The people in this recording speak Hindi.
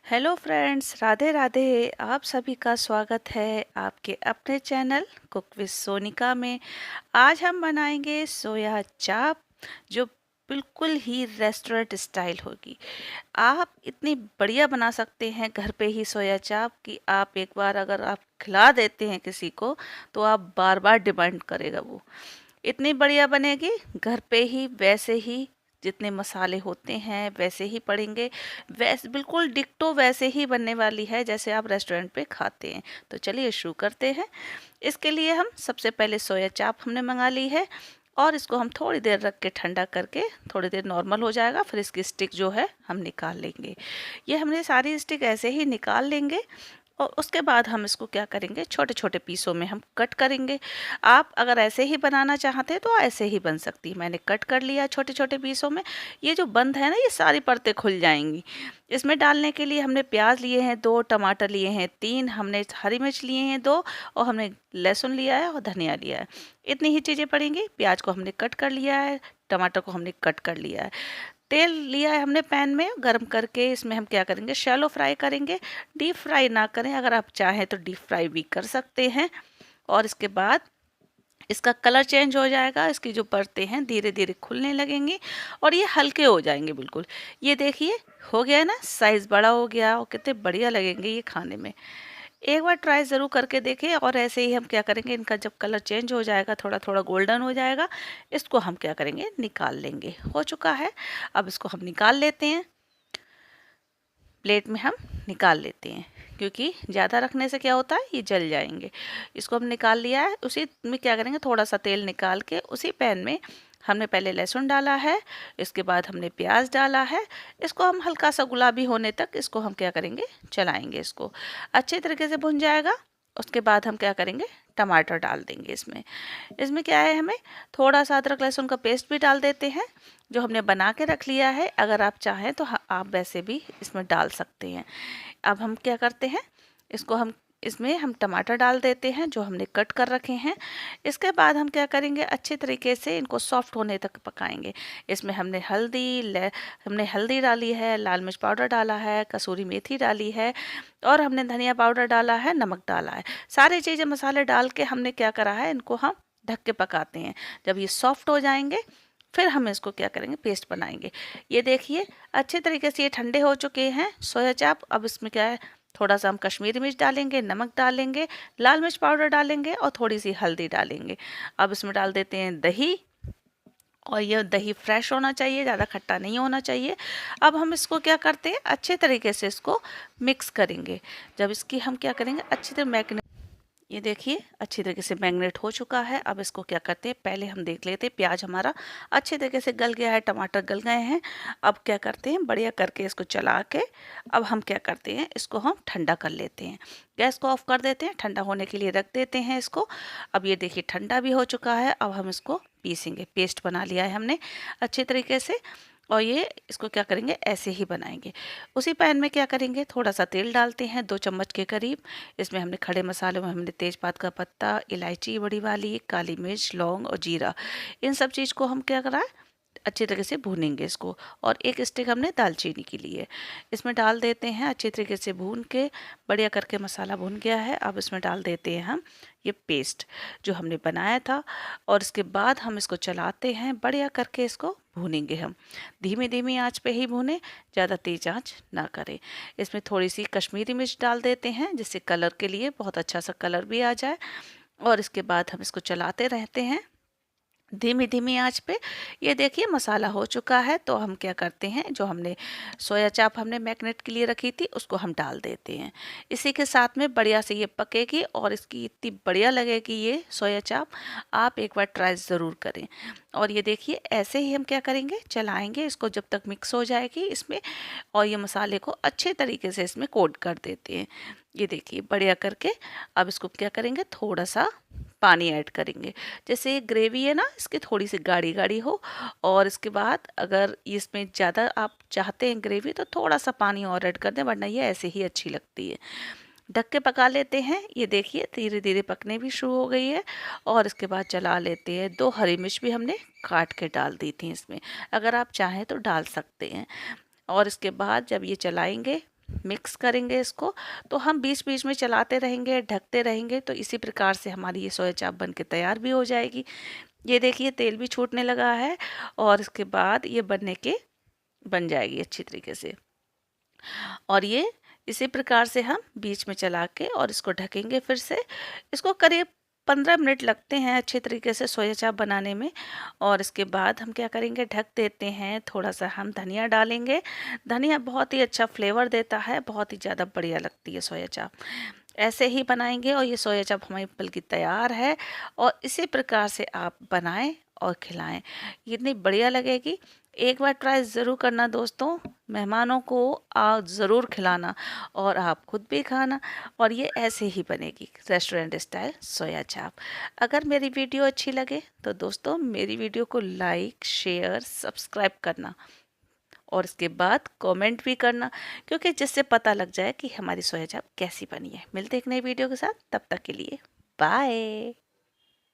Hello friends, Radhe Radhe. आप सभी का स्वागत है आपके अपने चैनल कुक विद सोनिका में। आज हम बनाएंगे सोया चाप, जो बिल्कुल ही रेस्टोरेंट स्टाइल होगी। आप इतनी बढ़िया बना सकते हैं घर पे ही सोया चाप कि आप एक बार अगर आप खिला देते हैं किसी को तो आप बार बार डिमांड करेगा वो। इतनी बढ़िया बनेगी घर पे ही, वैसे ही जितने मसाले होते हैं वैसे ही पड़ेंगे। वैसे बिल्कुल डिक्टो वैसे ही बनने वाली है जैसे आप रेस्टोरेंट पे खाते हैं। तो चलिए शुरू करते हैं। इसके लिए हम सबसे पहले सोया चाप हमने मंगा ली है और इसको हम थोड़ी देर रख के ठंडा करके थोड़ी देर नॉर्मल हो जाएगा, फिर इसकी स्टिक जो है हम निकाल लेंगे। ये हमने सारी स्टिक ऐसे ही निकाल लेंगे और उसके बाद हम इसको क्या करेंगे, छोटे छोटे पीसों में हम कट करेंगे। आप अगर ऐसे ही बनाना चाहते हैं तो ऐसे ही बन सकती है। मैंने कट कर लिया छोटे छोटे पीसों में। ये जो बंद है ना, ये सारी परतें खुल जाएंगी। इसमें डालने के लिए हमने प्याज लिए हैं 2, टमाटर लिए हैं 3, हमने हरी मिर्च लिए हैं 2 और हमने लहसुन लिया है और धनिया लिया है। इतनी ही चीज़ें पड़ेंगी। प्याज को हमने कट कर लिया है, टमाटर को हमने कट कर लिया है। तेल लिया है हमने पैन में गरम करके, इसमें हम क्या करेंगे, शैलो फ्राई करेंगे। डीप फ्राई ना करें, अगर आप चाहें तो डीप फ्राई भी कर सकते हैं। और इसके बाद इसका कलर चेंज हो जाएगा, इसकी जो परतें हैं धीरे धीरे खुलने लगेंगी और ये हल्के हो जाएंगे बिल्कुल। ये देखिए हो गया ना, साइज़ बड़ा हो गया और कितने बढ़िया लगेंगे ये खाने में। एक बार ट्राई ज़रूर करके देखें। और ऐसे ही हम क्या करेंगे, इनका जब कलर चेंज हो जाएगा, थोड़ा थोड़ा गोल्डन हो जाएगा, इसको हम क्या करेंगे, निकाल लेंगे। हो चुका है, अब इसको हम निकाल लेते हैं। प्लेट में हम निकाल लेते हैं, क्योंकि ज़्यादा रखने से क्या होता है, ये जल जाएंगे। इसको हम निकाल लिया है। उसी में क्या करेंगे, थोड़ा सा तेल निकाल के उसी पैन में हमने पहले लहसुन डाला है, इसके बाद हमने प्याज डाला है। इसको हम हल्का सा गुलाबी होने तक इसको हम क्या करेंगे, चलाएंगे। इसको अच्छे तरीके से भुन जाएगा। उसके बाद हम क्या करेंगे, टमाटर डाल देंगे इसमें। इसमें क्या है, हमें थोड़ा सा अदरक लहसुन का पेस्ट भी डाल देते हैं जो हमने बना के रख लिया है। अगर आप चाहें तो आप वैसे भी इसमें डाल सकते हैं। अब हम क्या करते हैं, इसको हम इसमें हम टमाटर डाल देते हैं जो हमने कट कर रखे हैं। इसके बाद हम क्या करेंगे, अच्छे तरीके से इनको सॉफ्ट होने तक पकाएंगे। इसमें हमने हल्दी डाली है, लाल मिर्च पाउडर डाला है, कसूरी मेथी डाली है और हमने धनिया पाउडर डाला है, नमक डाला है। सारी चीज़ें मसाले डाल के हमने क्या करा है, इनको हम ढक के पकाते हैं। जब ये सॉफ्ट हो जाएंगे फिर हम इसको क्या करेंगे, पेस्ट बनाएंगे। ये देखिए अच्छे तरीके से ये ठंडे हो चुके हैं सोया चाप। अब इसमें क्या है, थोड़ा सा हम कश्मीरी मिर्च डालेंगे, नमक डालेंगे, लाल मिर्च पाउडर डालेंगे और थोड़ी सी हल्दी डालेंगे। अब इसमें डाल देते हैं दही, और ये दही फ्रेश होना चाहिए, ज़्यादा खट्टा नहीं होना चाहिए। अब हम इसको क्या करते हैं, अच्छे तरीके से इसको मिक्स करेंगे। जब इसकी हम क्या करेंगे, अच्छी तरह मैरिनेट, ये देखिए अच्छी तरीके से मैग्नेट हो चुका है। अब इसको क्या करते हैं, पहले हम देख लेते हैं प्याज हमारा अच्छे तरीके से गल गया है, टमाटर गल गए हैं। अब क्या करते हैं, बढ़िया करके इसको चला के अब हम क्या करते हैं, इसको हम ठंडा कर लेते हैं। गैस को ऑफ कर देते हैं, ठंडा होने के लिए रख देते हैं इसको। अब ये देखिए ठंडा भी हो चुका है। अब हम इसको पीसेंगे, पेस्ट बना लिया है हमने अच्छे तरीके से। और ये इसको क्या करेंगे, ऐसे ही बनाएंगे। उसी पैन में क्या करेंगे, थोड़ा सा तेल डालते हैं 2 चम्मच के करीब। इसमें हमने खड़े मसालों में हमने तेज़पात का पत्ता, इलायची बड़ी वाली, काली मिर्च, लौंग और जीरा, इन सब चीज़ को हम क्या करा है, अच्छी तरीके से भूनेंगे इसको। और एक स्टिक हमने दालचीनी की ली है, इसमें डाल देते हैं। अच्छी तरीके से भून के बढ़िया करके मसाला भून गया है। अब इसमें डाल देते हैं हम ये पेस्ट जो हमने बनाया था। और इसके बाद हम इसको चलाते हैं, बढ़िया करके इसको भूनेंगे हम। धीमी धीमी आंच पे ही भूनें, ज़्यादा तेज़ आंच ना करें। इसमें थोड़ी सी कश्मीरी मिर्च डाल देते हैं जिससे कलर के लिए बहुत अच्छा सा कलर भी आ जाए। और इसके बाद हम इसको चलाते रहते हैं धीमी धीमी आंच पे। ये देखिए मसाला हो चुका है। तो हम क्या करते हैं, जो हमने सोया चाप हमने मैरिनेट के लिए रखी थी उसको हम डाल देते हैं। इसी के साथ में बढ़िया से ये पकेगी और इसकी इतनी बढ़िया लगेगी ये सोया चाप, आप एक बार ट्राई ज़रूर करें। और ये देखिए ऐसे ही हम क्या करेंगे, चलाएंगे इसको जब तक मिक्स हो जाएगी इसमें, और ये मसाले को अच्छे तरीके से इसमें कोट कर देते हैं। ये देखिए बढ़िया करके। अब इसको क्या करेंगे, थोड़ा सा पानी ऐड करेंगे। जैसे ग्रेवी है ना, इसकी थोड़ी सी गाढ़ी गाढ़ी हो। और इसके बाद अगर इसमें ज़्यादा आप चाहते हैं ग्रेवी तो थोड़ा सा पानी और ऐड कर दें, वरना ये ऐसे ही अच्छी लगती है। ढक के पका लेते हैं। ये देखिए धीरे धीरे पकने भी शुरू हो गई है। और इसके बाद चला लेते हैं। 2 हरी मिर्च भी हमने काट के डाल दी थी इसमें, अगर आप चाहें तो डाल सकते हैं। और इसके बाद जब ये चलाएंगे मिक्स करेंगे इसको। तो हम बीच बीच में चलाते रहेंगे, ढकते रहेंगे, तो इसी प्रकार से हमारी ये सोया चाप बन के तैयार भी हो जाएगी। ये देखिए तेल भी छूटने लगा है और इसके बाद ये बन जाएगी अच्छी तरीके से। और ये इसी प्रकार से हम बीच में चला के और इसको ढकेंगे फिर से। इसको करीब 15 मिनट लगते हैं अच्छे तरीके से सोया चाप बनाने में। और इसके बाद हम क्या करेंगे, ढक देते हैं। थोड़ा सा हम धनिया डालेंगे। धनिया बहुत ही अच्छा फ्लेवर देता है, बहुत ही ज़्यादा बढ़िया लगती है सोया चाप। ऐसे ही बनाएंगे और ये सोया चाप हमारी बल्कि तैयार है। और इसी प्रकार से आप बनाएं और खिलाएं, इतनी बढ़िया लगेगी। एक बार ट्राई ज़रूर करना दोस्तों, मेहमानों को आप ज़रूर खिलाना और आप खुद भी खाना। और ये ऐसे ही बनेगी रेस्टोरेंट स्टाइल सोया चाप। अगर मेरी वीडियो अच्छी लगे तो दोस्तों मेरी वीडियो को लाइक, शेयर, सब्सक्राइब करना और इसके बाद कमेंट भी करना, क्योंकि जिससे पता लग जाए कि हमारी सोया चाप कैसी बनी है। मिलते एक नई वीडियो के साथ, तब तक के लिए बाय।